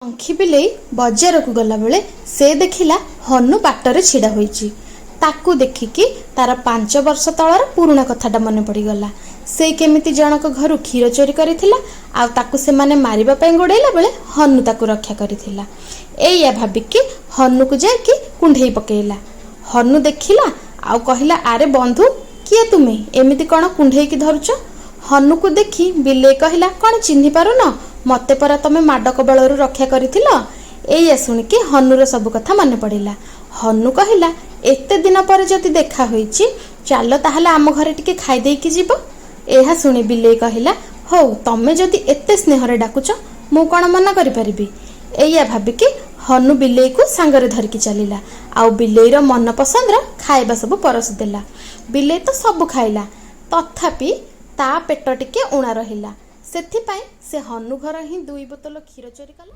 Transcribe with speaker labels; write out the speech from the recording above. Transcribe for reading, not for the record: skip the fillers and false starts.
Speaker 1: पंखी बिलेई बजार को गला बेले से देखिला हनु बाटर छिड़ा होईची। ताकू देखिकी तार 5 वर्ष तलर पुराना कथाटा मन पड़गला। से केमिति जनक घर क्षीर चोरी करिथिला आ ताकू से माने मारिबा पई गोड़ेला बेले हनु ताकू रक्षा करिथिला। एया भाबिकी हनु को जाकी कुंढेई पकेइला। हनु देखिला आ कहिला, अरे बंधु किए तुमे एमिति कण कुंढेई की धरुच? हनु को देखी बिले कहिला, कण चिन्हि पारुन? मते परा तमे माडक बलरू रक्षा करिथिल। एया सुनिकी हनुर सब कथा मन पड़िला। हनु कहिला, एते दिन पर जति देखा होईची चाल ताहले आम घरे टिके खाई देकी जीव। एहा सुनी बिले कहिला, हो तमे जति एते स्नेहरे डाकुच मु कण मना करि परिबी। एया भाबिकी हनु बिले को सांगरे धरिकी चलिला। आउ बिलेर मन पसंदर खाइबा सब परस देला। बिले तो सब खाइला, तथापि ता पेट टिके उणा रहिला। सेथिपाई से हनु घर ही 2 बोतल क्षीर चोरी कला।